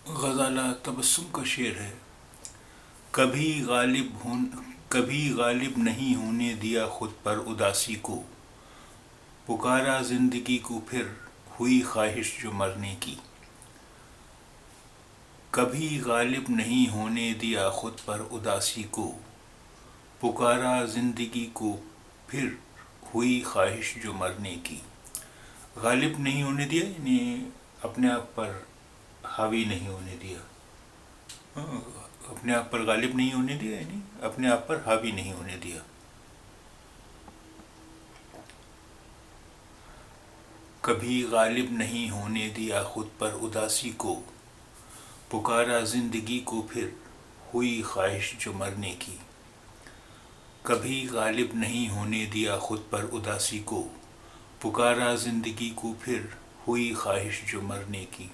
غزالہ تبسم کا شعر ہے۔ کبھی غالب نہیں ہونے دیا خود پر اداسی کو، پکارا زندگی کو پھر ہوئی خواہش جو مرنے کی۔ کبھی غالب نہیں ہونے دیا خود پر اداسی کو، پکارا زندگی کو پھر ہوئی خواہش جو مرنے کی۔ غالب نہیں ہونے دیا یعنی اپنے آپ پر حاوی نہیں ہونے دیا، اپنے آپ پر غالب نہیں ہونے دیا یعنی اپنے آپ پر حاوی نہیں ہونے دیا۔ کبھی غالب نہیں ہونے دیا خود پر اداسی کو، پکارا زندگی کو پھر ہوئی خواہش جو مرنے کی۔ کبھی غالب نہیں ہونے دیا خود پر اداسی کو، پکارا زندگی کو پھر ہوئی خواہش جو مرنے کی۔